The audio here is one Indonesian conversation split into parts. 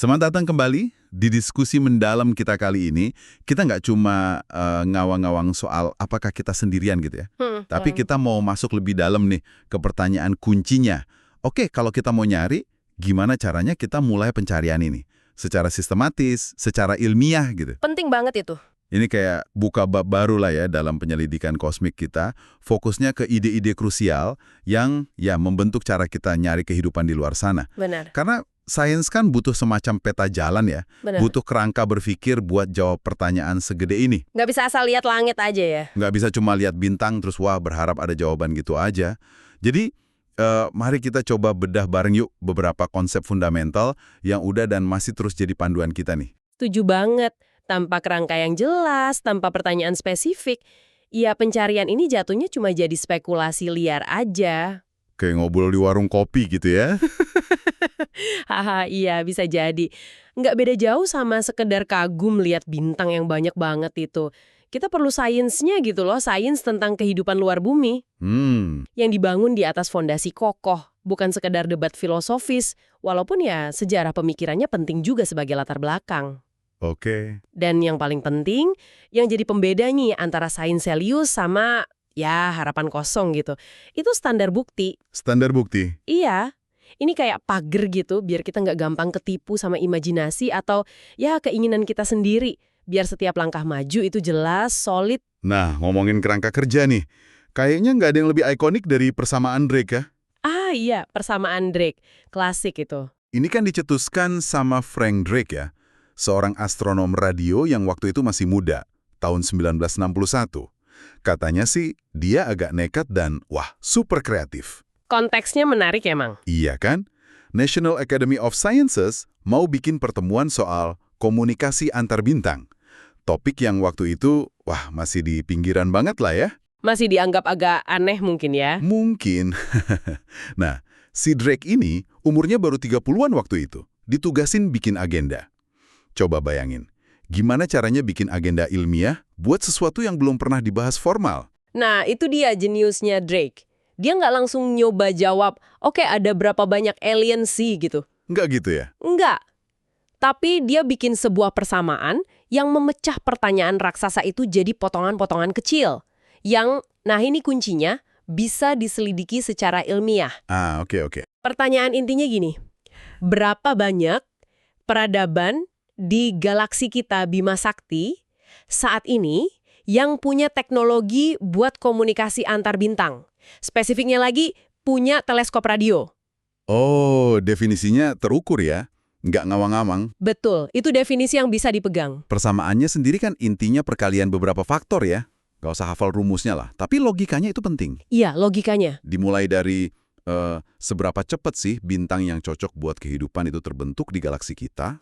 Selamat datang kembali di diskusi mendalam kita kali ini. Kita nggak cuma ngawang-ngawang soal apakah kita sendirian gitu ya. Tapi kita mau masuk lebih dalam nih ke pertanyaan kuncinya. Oke, kalau kita mau nyari, gimana caranya kita mulai pencarian ini? Secara sistematis, secara ilmiah gitu. Penting banget itu. Ini kayak buka bab baru lah ya dalam penyelidikan kosmik kita. Fokusnya ke ide-ide krusial yang ya membentuk cara kita nyari kehidupan di luar sana. Benar. Karena sains kan butuh semacam peta jalan ya. Benar. Butuh kerangka berpikir buat jawab pertanyaan segede ini. Nggak bisa asal lihat langit aja ya. Nggak bisa cuma lihat bintang terus wah berharap ada jawaban gitu aja. Jadi mari kita coba bedah bareng yuk beberapa konsep fundamental yang udah dan masih terus jadi panduan kita nih. Setuju banget. Tanpa kerangka yang jelas, tanpa pertanyaan spesifik, ya pencarian ini jatuhnya cuma jadi spekulasi liar aja. Kayak ngobrol di warung kopi gitu ya. Haha, iya bisa jadi. Nggak beda jauh sama sekedar kagum lihat bintang yang banyak banget itu. Kita perlu sainsnya gitu loh, sains tentang kehidupan luar bumi. Yang dibangun di atas fondasi kokoh, bukan sekedar debat filosofis, walaupun ya sejarah pemikirannya penting juga sebagai latar belakang. Oke. Dan yang paling penting, yang jadi pembeda nih antara sains serius sama ya harapan kosong gitu. Itu standar bukti. Standar bukti. Iya. Ini kayak pagar gitu, biar kita nggak gampang ketipu sama imajinasi atau ya keinginan kita sendiri. Biar setiap langkah maju itu jelas, solid. Nah, ngomongin kerangka kerja nih. Kayaknya nggak ada yang lebih ikonik dari persamaan Drake ya? Ah iya, persamaan Drake. Klasik itu. Ini kan dicetuskan sama Frank Drake ya. Seorang astronom radio yang waktu itu masih muda, tahun 1961. Katanya sih, dia agak nekat dan, wah, super kreatif. Konteksnya menarik emang. Iya kan? National Academy of Sciences mau bikin pertemuan soal komunikasi antar bintang. Topik yang waktu itu, wah, masih di pinggiran banget lah ya. Masih dianggap agak aneh mungkin ya? Mungkin. Nah, si Drake ini umurnya baru 30-an waktu itu. Ditugasin bikin agenda. Coba bayangin, gimana caranya bikin agenda ilmiah buat sesuatu yang belum pernah dibahas formal? Nah, itu dia jeniusnya Drake. Dia nggak langsung nyoba jawab, oke ada berapa banyak alien sih gitu. Nggak gitu ya? Nggak. Tapi dia bikin sebuah persamaan yang memecah pertanyaan raksasa itu jadi potongan-potongan kecil. Yang, nah ini kuncinya, bisa diselidiki secara ilmiah. Oke. Pertanyaan intinya gini, berapa banyak peradaban di galaksi kita Bima Sakti saat ini yang punya teknologi buat komunikasi antar bintang? Spesifiknya lagi, punya teleskop radio. Oh, definisinya terukur ya? Nggak ngawang-ngawang. Betul, itu definisi yang bisa dipegang. Persamaannya sendiri kan intinya perkalian beberapa faktor ya. Nggak usah hafal rumusnya lah. Tapi logikanya itu penting. Iya, logikanya. Dimulai dari seberapa cepat sih bintang yang cocok buat kehidupan itu terbentuk di galaksi kita.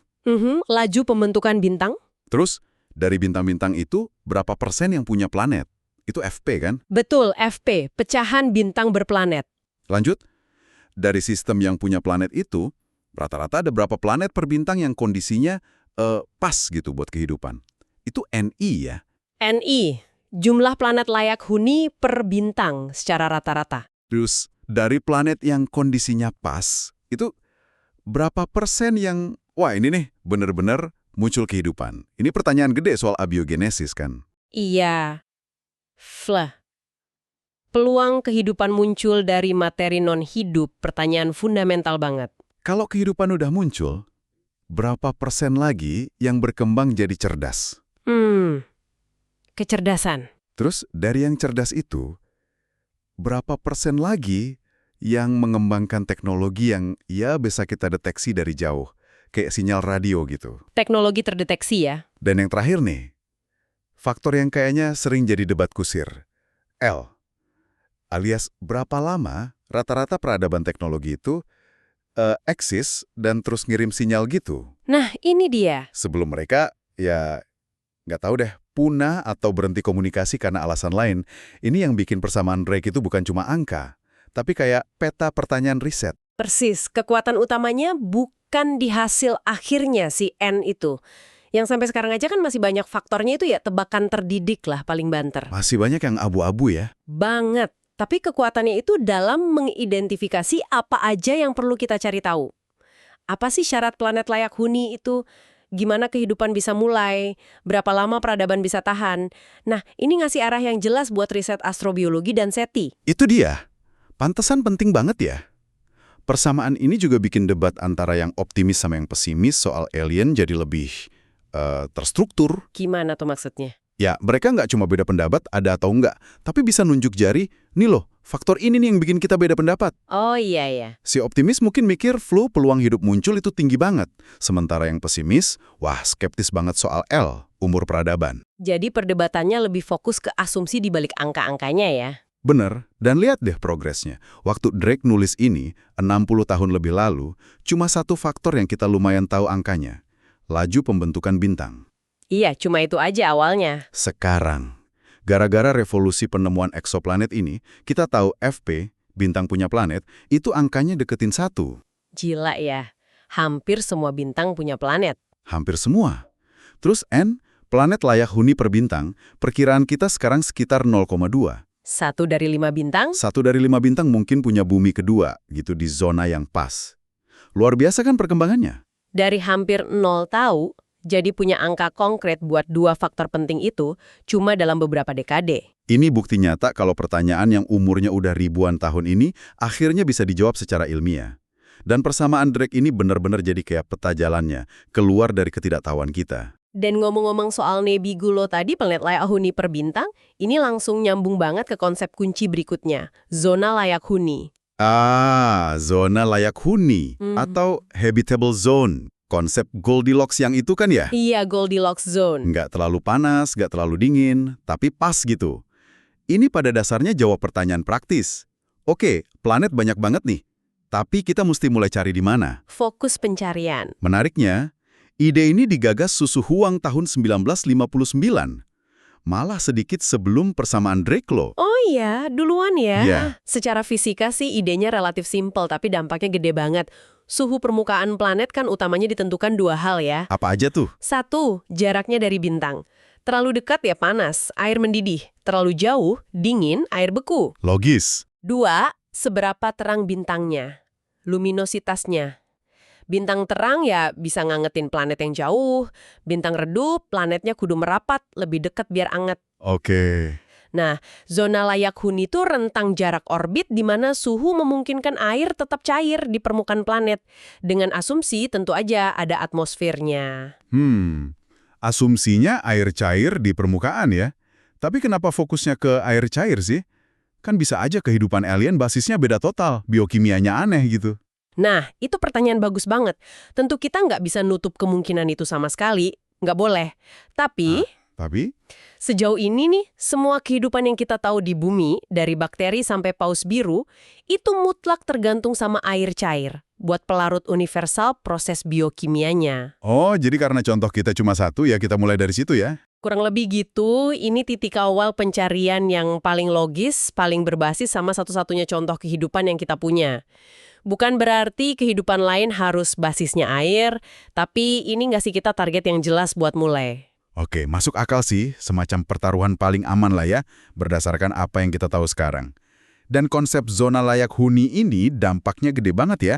Laju pembentukan bintang? Terus, dari bintang-bintang itu, berapa persen yang punya planet? Itu FP kan? Betul, FP, pecahan bintang berplanet. Lanjut, dari sistem yang punya planet itu, rata-rata ada berapa planet per bintang yang kondisinya pas gitu buat kehidupan. Itu NI ya? NI, jumlah planet layak huni per bintang secara rata-rata. Terus, dari planet yang kondisinya pas, itu berapa persen yang, wah ini nih, bener-bener muncul kehidupan? Ini pertanyaan gede soal abiogenesis kan? Iya. Peluang kehidupan muncul dari materi non-hidup, pertanyaan fundamental banget. Kalau kehidupan udah muncul, berapa persen lagi yang berkembang jadi cerdas? Kecerdasan. Terus dari yang cerdas itu, berapa persen lagi yang mengembangkan teknologi yang ya bisa kita deteksi dari jauh, kayak sinyal radio gitu? Teknologi terdeteksi ya. Dan yang terakhir nih, faktor yang kayaknya sering jadi debat kusir, L, alias berapa lama rata-rata peradaban teknologi itu eksis dan terus ngirim sinyal gitu. Nah, ini dia. Sebelum mereka, ya nggak tahu deh, punah atau berhenti komunikasi karena alasan lain. Ini yang bikin persamaan Drake itu bukan cuma angka, tapi kayak peta pertanyaan riset. Persis, kekuatan utamanya bukan di hasil akhirnya si N itu. Yang sampai sekarang aja kan masih banyak faktornya itu ya tebakan terdidik lah paling banter. Masih banyak yang abu-abu ya. Banget. Tapi kekuatannya itu dalam mengidentifikasi apa aja yang perlu kita cari tahu. Apa sih syarat planet layak huni itu? Gimana kehidupan bisa mulai? Berapa lama peradaban bisa tahan? Nah, ini ngasih arah yang jelas buat riset astrobiologi dan SETI. Itu dia. Pantesan penting banget ya. Persamaan ini juga bikin debat antara yang optimis sama yang pesimis soal alien jadi lebih terstruktur. Gimana tuh maksudnya? Ya, mereka nggak cuma beda pendapat, ada atau enggak, tapi bisa nunjuk jari, nih loh, faktor ini nih yang bikin kita beda pendapat. Oh iya ya. Si optimis mungkin mikir flu peluang hidup muncul itu tinggi banget. Sementara yang pesimis, wah skeptis banget soal L, umur peradaban. Jadi perdebatannya lebih fokus ke asumsi di balik angka-angkanya ya. Bener, dan lihat deh progresnya. Waktu Drake nulis ini, 60 tahun lebih lalu, cuma satu faktor yang kita lumayan tahu angkanya. Laju pembentukan bintang. Iya, cuma itu aja awalnya. Sekarang, gara-gara revolusi penemuan eksoplanet ini, kita tahu FP, bintang punya planet, itu angkanya deketin 1. Gila ya. Hampir semua bintang punya planet. Hampir semua. Terus N, planet layak huni per bintang, perkiraan kita sekarang sekitar 0,2. 1 dari 5 bintang? 1 dari 5 bintang mungkin punya bumi kedua, gitu di zona yang pas. Luar biasa kan perkembangannya? Dari hampir 0 tahu, jadi punya angka konkret buat 2 faktor penting itu cuma dalam beberapa dekade. Ini bukti nyata kalau pertanyaan yang umurnya udah ribuan tahun ini akhirnya bisa dijawab secara ilmiah. Dan persamaan Drake ini benar-benar jadi kayak peta jalannya, keluar dari ketidaktahuan kita. Dan ngomong-ngomong soal Nebulo tadi, planet layak huni per bintang, ini langsung nyambung banget ke konsep kunci berikutnya, zona layak huni. Zona layak huni atau habitable zone. Konsep Goldilocks yang itu kan ya? Iya, Goldilocks zone. Nggak terlalu panas, nggak terlalu dingin, tapi pas gitu. Ini pada dasarnya jawab pertanyaan praktis. Oke, planet banyak banget nih, tapi kita mesti mulai cari di mana? Fokus pencarian. Menariknya, ide ini digagas Susu Huang tahun 1959. Malah sedikit sebelum persamaan Drake loh. Oh iya, duluan ya. Iya. Secara fisika sih idenya relatif simpel, tapi dampaknya gede banget. Suhu permukaan planet kan utamanya ditentukan 2 hal ya. Apa aja tuh? 1, jaraknya dari bintang. Terlalu dekat ya panas, air mendidih. Terlalu jauh, dingin, air beku. Logis. 2, seberapa terang bintangnya. Luminositasnya. Bintang terang ya bisa ngangetin planet yang jauh. Bintang redup, planetnya kudu merapat, lebih dekat biar anget. Oke. Nah, zona layak huni itu rentang jarak orbit di mana suhu memungkinkan air tetap cair di permukaan planet. Dengan asumsi tentu aja ada atmosfernya. Asumsinya air cair di permukaan ya. Tapi kenapa fokusnya ke air cair sih? Kan bisa aja kehidupan alien basisnya beda total, biokimianya aneh gitu. Nah, itu pertanyaan bagus banget. Tentu kita nggak bisa nutup kemungkinan itu sama sekali. Nggak boleh. Tapi sejauh ini nih, semua kehidupan yang kita tahu di bumi, dari bakteri sampai paus biru, itu mutlak tergantung sama air cair. Buat pelarut universal proses biokimianya. Oh, jadi karena contoh kita cuma 1 ya kita mulai dari situ ya? Kurang lebih gitu, ini titik awal pencarian yang paling logis, paling berbasis sama satu-satunya contoh kehidupan yang kita punya. Bukan berarti kehidupan lain harus basisnya air, tapi ini ngasih kita target yang jelas buat mulai. Oke, masuk akal sih, semacam pertaruhan paling aman lah ya, berdasarkan apa yang kita tahu sekarang. Dan konsep zona layak huni ini dampaknya gede banget ya,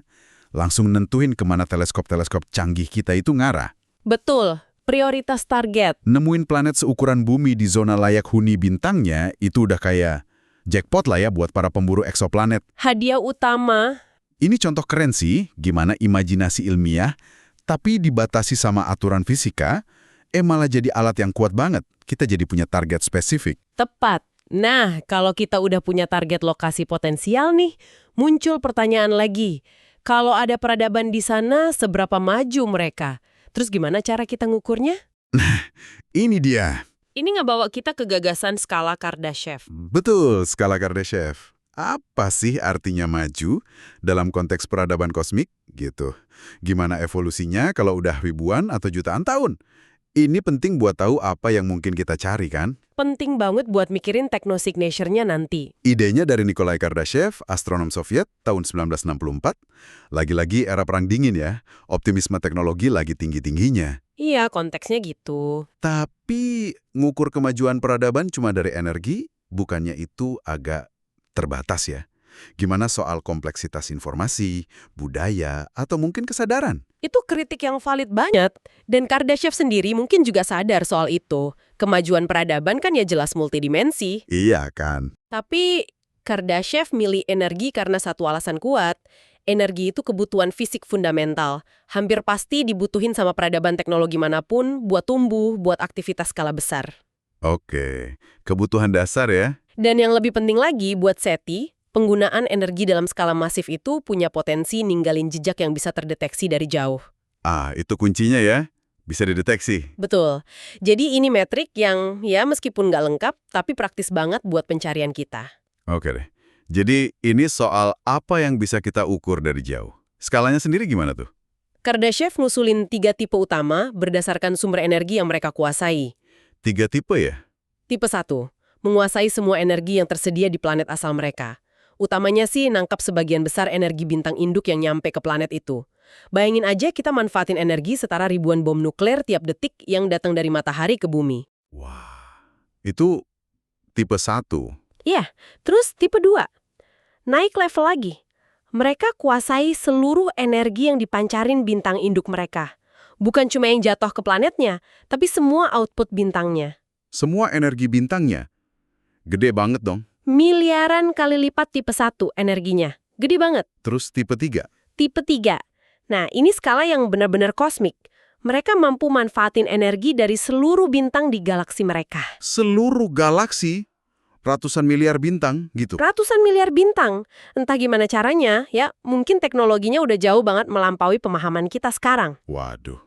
langsung nentuin kemana teleskop-teleskop canggih kita itu ngarah. Betul, prioritas target. Nemuin planet seukuran bumi di zona layak huni bintangnya, itu udah kayak jackpot lah ya buat para pemburu eksoplanet. Hadiah utama. Ini contoh keren sih, gimana imajinasi ilmiah, tapi dibatasi sama aturan fisika, malah jadi alat yang kuat banget. Kita jadi punya target spesifik. Tepat. Nah, kalau kita udah punya target lokasi potensial nih, muncul pertanyaan lagi. Kalau ada peradaban di sana, seberapa maju mereka? Terus gimana cara kita ngukurnya? Ini dia. Ini ngebawa kita ke gagasan skala Kardashev. Betul, skala Kardashev. Apa sih artinya maju dalam konteks peradaban kosmik? Gitu. Gimana evolusinya kalau udah ribuan atau jutaan tahun? Ini penting buat tahu apa yang mungkin kita cari kan? Penting banget buat mikirin technosignature-nya nanti. Idenya dari Nikolai Kardashev, astronom Soviet, tahun 1964. Lagi-lagi era perang dingin ya, optimisme teknologi lagi tinggi-tingginya. Iya, konteksnya gitu. Tapi ngukur kemajuan peradaban cuma dari energi, bukannya itu agak terbatas ya. Gimana soal kompleksitas informasi, budaya, atau mungkin kesadaran? Itu kritik yang valid banget. Dan Kardashev sendiri mungkin juga sadar soal itu. Kemajuan peradaban kan ya jelas multidimensi. Iya kan? Tapi Kardashev milih energi karena satu alasan kuat. Energi itu kebutuhan fisik fundamental. Hampir pasti dibutuhin sama peradaban teknologi manapun buat tumbuh, buat aktivitas skala besar. Oke, kebutuhan dasar ya? Dan yang lebih penting lagi buat SETI, penggunaan energi dalam skala masif itu punya potensi ninggalin jejak yang bisa terdeteksi dari jauh. Ah, itu kuncinya ya? Bisa dideteksi. Betul. Jadi ini metrik yang ya meskipun nggak lengkap, tapi praktis banget buat pencarian kita. Oke deh. Jadi ini soal apa yang bisa kita ukur dari jauh. Skalanya sendiri gimana tuh? Kardashev ngusulin 3 tipe utama berdasarkan sumber energi yang mereka kuasai. 3 tipe ya? Tipe 1, menguasai semua energi yang tersedia di planet asal mereka. Utamanya sih nangkap sebagian besar energi bintang induk yang nyampe ke planet itu. Bayangin aja kita manfaatin energi setara ribuan bom nuklir tiap detik yang datang dari matahari ke bumi. Wah, itu tipe 1. Iya, terus tipe 2. Naik level lagi. Mereka kuasai seluruh energi yang dipancarin bintang induk mereka. Bukan cuma yang jatuh ke planetnya, tapi semua output bintangnya. Semua energi bintangnya. Gede banget dong. Miliaran kali lipat tipe 1 energinya. Gede banget. Terus tipe 3. Tipe 3. Nah, ini skala yang benar-benar kosmik. Mereka mampu manfaatin energi dari seluruh bintang di galaksi mereka. Seluruh galaksi, ratusan miliar bintang gitu. Ratusan miliar bintang. Entah gimana caranya, ya mungkin teknologinya udah jauh banget melampaui pemahaman kita sekarang. Waduh.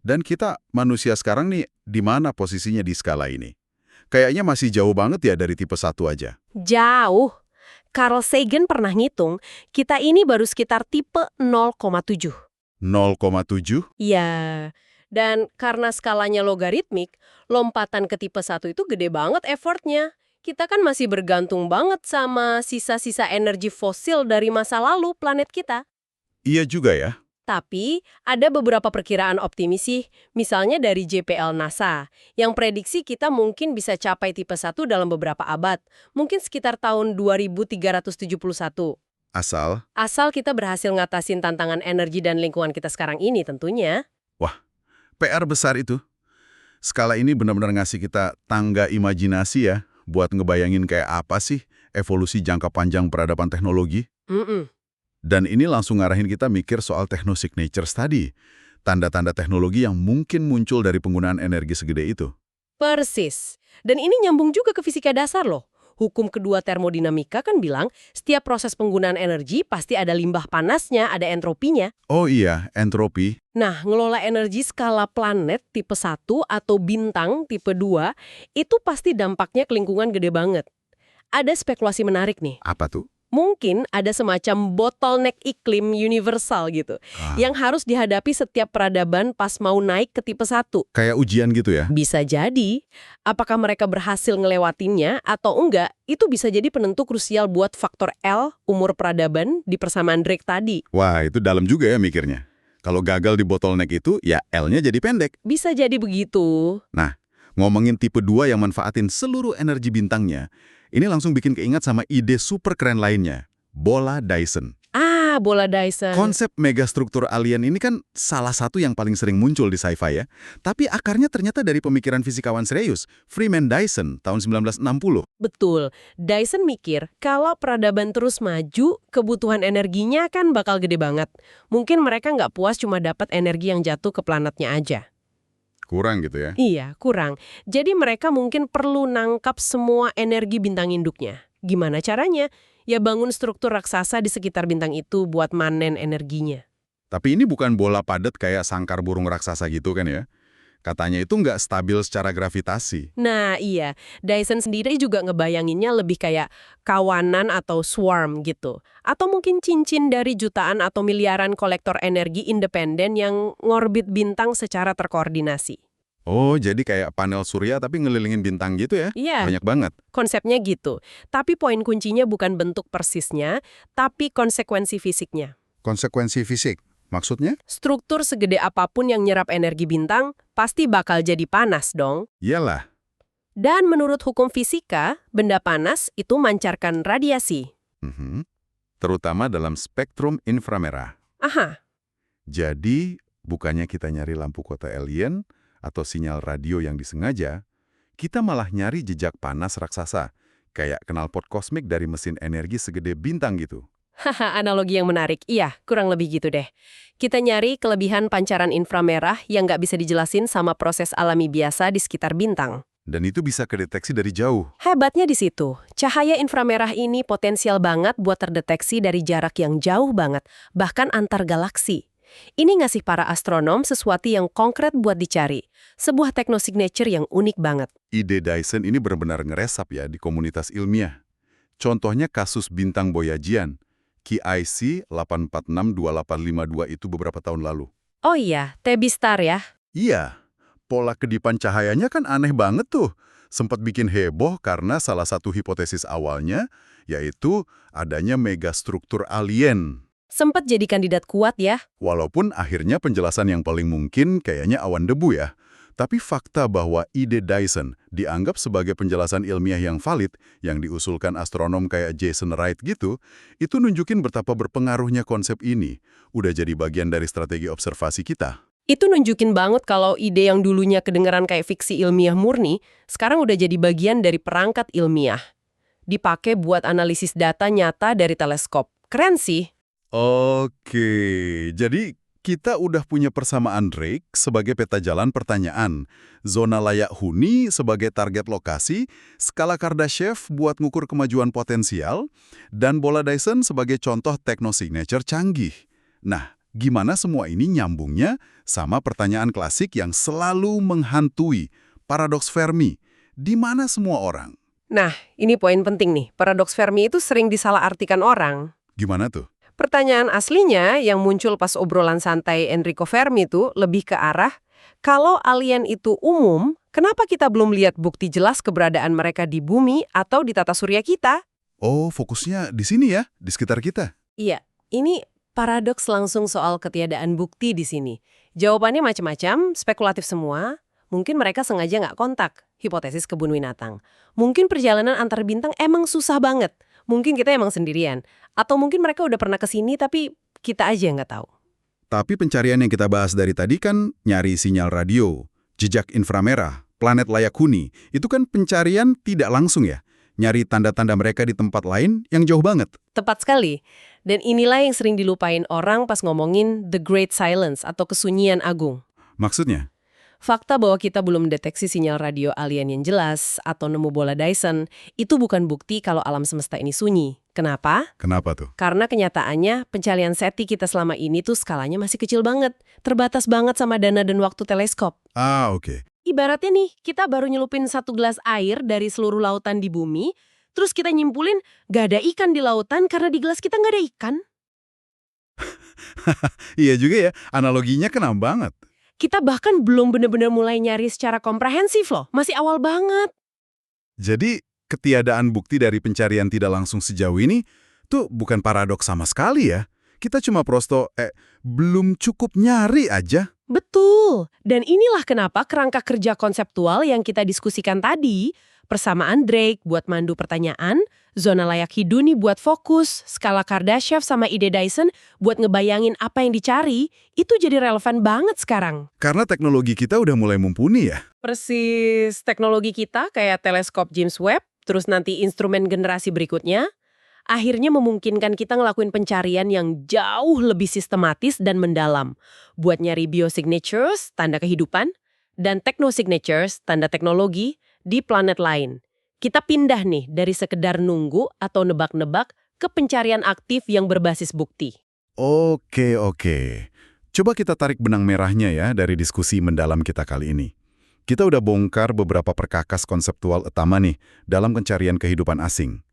Dan kita manusia sekarang nih, di mana posisinya di skala ini? Kayaknya masih jauh banget ya dari tipe 1 aja. Jauh. Carl Sagan pernah ngitung, kita ini baru sekitar tipe 0,7. 0,7? Iya. Dan karena skalanya logaritmik, lompatan ke tipe 1 itu gede banget effortnya. Kita kan masih bergantung banget sama sisa-sisa energi fosil dari masa lalu planet kita. Iya juga ya. Tapi, ada beberapa perkiraan optimis sih, misalnya dari JPL NASA, yang prediksi kita mungkin bisa capai tipe 1 dalam beberapa abad, mungkin sekitar tahun 2371. Asal Kita berhasil ngatasin tantangan energi dan lingkungan kita sekarang ini tentunya. Wah, PR besar itu. Skala ini benar-benar ngasih kita tangga imajinasi ya, buat ngebayangin kayak apa sih evolusi jangka panjang peradaban teknologi. Dan ini langsung ngarahin kita mikir soal techno-signatures tadi. Tanda-tanda teknologi yang mungkin muncul dari penggunaan energi segede itu. Persis. Dan ini nyambung juga ke fisika dasar loh. Hukum kedua termodinamika kan bilang, setiap proses penggunaan energi pasti ada limbah panasnya, ada entropinya. Oh iya, entropi. Nah, ngelola energi skala planet tipe 1 atau bintang tipe 2, itu pasti dampaknya ke lingkungan gede banget. Ada spekulasi menarik nih. Apa tuh? Mungkin ada semacam bottleneck iklim universal gitu, yang harus dihadapi setiap peradaban pas mau naik ke tipe 1. Kayak ujian gitu ya? Bisa jadi. Apakah mereka berhasil ngelewatinnya atau enggak, itu bisa jadi penentu krusial buat faktor L, umur peradaban, di persamaan Drake tadi. Wah, itu dalam juga ya mikirnya. Kalau gagal di bottleneck itu, ya L-nya jadi pendek. Bisa jadi begitu. Nah, ngomongin tipe 2 yang manfaatin seluruh energi bintangnya, ini langsung bikin keingat sama ide super keren lainnya, bola Dyson. Bola Dyson. Konsep megastruktur alien ini kan salah satu yang paling sering muncul di sci-fi ya. Tapi akarnya ternyata dari pemikiran fisikawan serius, Freeman Dyson, tahun 1960. Betul. Dyson mikir, kalau peradaban terus maju, kebutuhan energinya kan bakal gede banget. Mungkin mereka nggak puas cuma dapat energi yang jatuh ke planetnya aja. Kurang gitu ya? Iya, kurang. Jadi mereka mungkin perlu nangkap semua energi bintang induknya. Gimana caranya? Ya bangun struktur raksasa di sekitar bintang itu buat manen energinya. Tapi ini bukan bola padat kayak sangkar burung raksasa gitu kan ya? Katanya itu nggak stabil secara gravitasi. Nah iya, Dyson sendiri juga ngebayanginnya lebih kayak kawanan atau swarm gitu. Atau mungkin cincin dari jutaan atau miliaran kolektor energi independen yang ngorbit bintang secara terkoordinasi. Oh, jadi kayak panel surya tapi ngelilingin bintang gitu ya? Iya. Banyak banget. Konsepnya gitu. Tapi poin kuncinya bukan bentuk persisnya, tapi konsekuensi fisiknya. Konsekuensi fisik? Maksudnya? Struktur segede apapun yang nyerap energi bintang, pasti bakal jadi panas dong. Iyalah. Dan menurut hukum fisika, benda panas itu mancarkan radiasi. terutama dalam spektrum inframerah. Aha. Jadi, bukannya kita nyari lampu kota alien atau sinyal radio yang disengaja, kita malah nyari jejak panas raksasa, kayak knalpot kosmik dari mesin energi segede bintang gitu. Haha, analogi yang menarik. Iya, kurang lebih gitu deh. Kita nyari kelebihan pancaran inframerah yang nggak bisa dijelasin sama proses alami biasa di sekitar bintang. Dan itu bisa kedeteksi dari jauh. Hebatnya di situ, cahaya inframerah ini potensial banget buat terdeteksi dari jarak yang jauh banget, bahkan antar galaksi. Ini ngasih para astronom sesuatu yang konkret buat dicari. Sebuah teknosignature yang unik banget. Ide Dyson ini benar-benar ngeresap ya di komunitas ilmiah. Contohnya kasus bintang Boyajian, KIC 8462852 itu beberapa tahun lalu. Oh iya, Tebistar ya. Iya, pola kedipan cahayanya kan aneh banget tuh. Sempat bikin heboh karena salah satu hipotesis awalnya, yaitu adanya megastruktur alien. Sempat jadi kandidat kuat ya. Walaupun akhirnya penjelasan yang paling mungkin kayaknya awan debu ya. Tapi fakta bahwa ide Dyson dianggap sebagai penjelasan ilmiah yang valid, yang diusulkan astronom kayak Jason Wright gitu, itu nunjukin betapa berpengaruhnya konsep ini. Udah jadi bagian dari strategi observasi kita. Itu nunjukin banget kalau ide yang dulunya kedengeran kayak fiksi ilmiah murni, sekarang udah jadi bagian dari perangkat ilmiah. Dipakai buat analisis data nyata dari teleskop. Keren sih. Oke, jadi kita udah punya persamaan Drake sebagai peta jalan pertanyaan, zona layak huni sebagai target lokasi, skala Kardashev buat ngukur kemajuan potensial, dan bola Dyson sebagai contoh teknosignature canggih. Nah, gimana semua ini nyambungnya sama pertanyaan klasik yang selalu menghantui, paradoks Fermi, di mana semua orang? Nah, ini poin penting nih. Paradoks Fermi itu sering disalahartikan orang. Gimana tuh? Pertanyaan aslinya yang muncul pas obrolan santai Enrico Fermi itu lebih ke arah, kalau alien itu umum, kenapa kita belum lihat bukti jelas keberadaan mereka di bumi atau di tata surya kita? Oh, fokusnya di sini ya, di sekitar kita. Iya, ini paradoks langsung soal ketiadaan bukti di sini. Jawabannya macam-macam, spekulatif semua. Mungkin mereka sengaja nggak kontak, hipotesis kebun binatang. Mungkin perjalanan antar bintang emang susah banget. Mungkin kita emang sendirian. Atau mungkin mereka udah pernah ke sini tapi kita aja nggak tahu. Tapi pencarian yang kita bahas dari tadi kan nyari sinyal radio, jejak inframerah, planet layak huni. Itu kan pencarian tidak langsung ya. Nyari tanda-tanda mereka di tempat lain yang jauh banget. Tepat sekali. Dan inilah yang sering dilupain orang pas ngomongin the great silence atau kesunyian agung. Maksudnya? Fakta bahwa kita belum mendeteksi sinyal radio alien yang jelas atau nemu bola Dyson, itu bukan bukti kalau alam semesta ini sunyi. Kenapa? Kenapa tuh? Karena kenyataannya pencarian SETI kita selama ini tuh skalanya masih kecil banget. Terbatas banget sama dana dan waktu teleskop. Ah, oke. Ibaratnya nih, kita baru nyelupin 1 gelas air dari seluruh lautan di bumi, terus kita nyimpulin gak ada ikan di lautan karena di gelas kita gak ada ikan. Iya juga ya, analoginya kena banget. Kita bahkan belum benar-benar mulai nyari secara komprehensif loh, masih awal banget. Jadi, ketiadaan bukti dari pencarian tidak langsung sejauh ini tuh bukan paradoks sama sekali ya. Kita cuma belum cukup nyari aja. Betul, dan inilah kenapa kerangka kerja konseptual yang kita diskusikan tadi, persamaan Drake buat mandu pertanyaan, zona layak hiduni buat fokus, skala Kardashev sama ide Dyson buat ngebayangin apa yang dicari, itu jadi relevan banget sekarang. Karena teknologi kita udah mulai mumpuni ya. Persis teknologi kita kayak teleskop James Webb, terus nanti instrumen generasi berikutnya, akhirnya memungkinkan kita ngelakuin pencarian yang jauh lebih sistematis dan mendalam. Buat nyari biosignatures, tanda kehidupan, dan technosignatures, tanda teknologi, di planet lain. Kita pindah nih dari sekedar nunggu atau nebak-nebak ke pencarian aktif yang berbasis bukti. Oke. Coba kita tarik benang merahnya ya dari diskusi mendalam kita kali ini. Kita udah bongkar beberapa perkakas konseptual utama nih dalam pencarian kehidupan asing.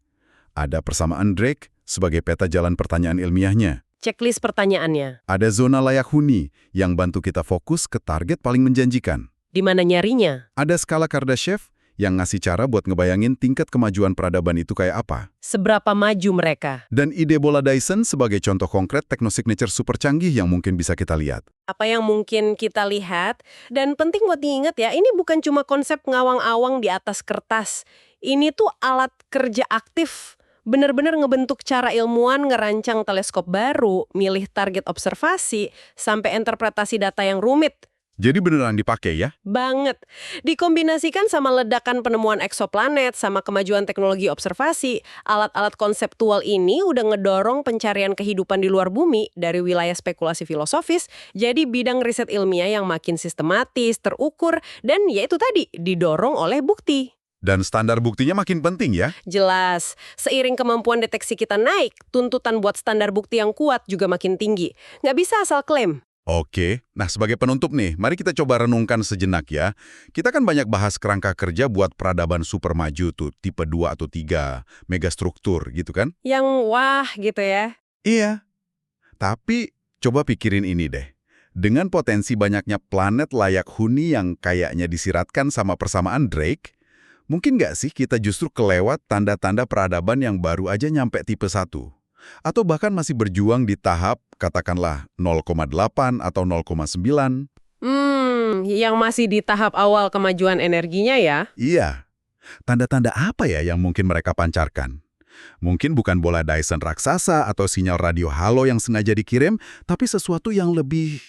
Ada persamaan Drake sebagai peta jalan pertanyaan ilmiahnya. Checklist pertanyaannya. Ada zona layak huni yang bantu kita fokus ke target paling menjanjikan. Di mana nyarinya? Ada skala Kardashev yang ngasih cara buat ngebayangin tingkat kemajuan peradaban itu kayak apa. Seberapa maju mereka? Dan ide bola Dyson sebagai contoh konkret teknosignature super canggih yang mungkin bisa kita lihat. Apa yang mungkin kita lihat, dan penting buat diingat ya, ini bukan cuma konsep ngawang-awang di atas kertas. Ini tuh alat kerja aktif Bener-bener ngebentuk cara ilmuwan ngerancang teleskop baru, milih target observasi, sampai interpretasi data yang rumit. Jadi beneran dipakai ya? Banget. Dikombinasikan sama ledakan penemuan eksoplanet, sama kemajuan teknologi observasi, alat-alat konseptual ini udah ngedorong pencarian kehidupan di luar bumi dari wilayah spekulasi filosofis, jadi bidang riset ilmiah yang makin sistematis, terukur, dan ya itu tadi, didorong oleh bukti. Dan standar buktinya makin penting ya? Jelas, seiring kemampuan deteksi kita naik, tuntutan buat standar bukti yang kuat juga makin tinggi. Nggak bisa asal klaim. Oke, nah sebagai penutup nih, mari kita coba renungkan sejenak ya. Kita kan banyak bahas kerangka kerja buat peradaban super maju tuh, tipe 2 atau 3, megastruktur gitu kan? Yang wah gitu ya. Iya, tapi coba pikirin ini deh. Dengan potensi banyaknya planet layak huni yang kayaknya disiratkan sama persamaan Drake, mungkin nggak sih kita justru kelewat tanda-tanda peradaban yang baru aja nyampe tipe 1? Atau bahkan masih berjuang di tahap, katakanlah 0,8 atau 0,9? Yang masih di tahap awal kemajuan energinya ya. Iya. Tanda-tanda apa ya yang mungkin mereka pancarkan? Mungkin bukan bola Dyson raksasa atau sinyal radio halo yang sengaja dikirim, tapi sesuatu yang lebih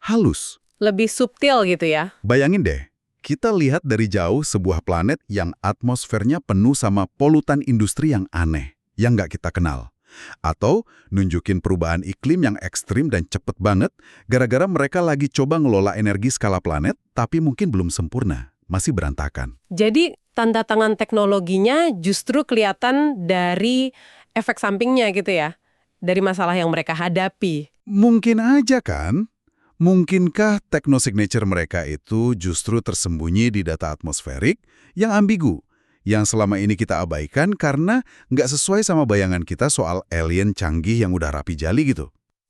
halus. Lebih subtil gitu ya. Bayangin deh, kita lihat dari jauh sebuah planet yang atmosfernya penuh sama polutan industri yang aneh, yang nggak kita kenal. Atau nunjukin perubahan iklim yang ekstrim dan cepet banget gara-gara mereka lagi coba ngelola energi skala planet, tapi mungkin belum sempurna, masih berantakan. Jadi tanda tangan teknologinya justru kelihatan dari efek sampingnya gitu ya, dari masalah yang mereka hadapi. Mungkin aja kan? Mungkinkah teknosignature mereka itu justru tersembunyi di data atmosferik yang ambigu, yang selama ini kita abaikan karena nggak sesuai sama bayangan kita soal alien canggih yang udah rapi jali gitu?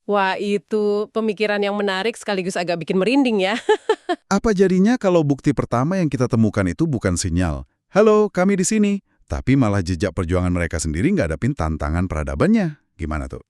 Wah, itu pemikiran yang menarik sekaligus agak bikin merinding ya. Apa jadinya kalau bukti pertama yang kita temukan itu bukan sinyal, "Halo, kami di sini," tapi malah jejak perjuangan mereka sendiri nggak hadapin tantangan peradabannya? Gimana tuh?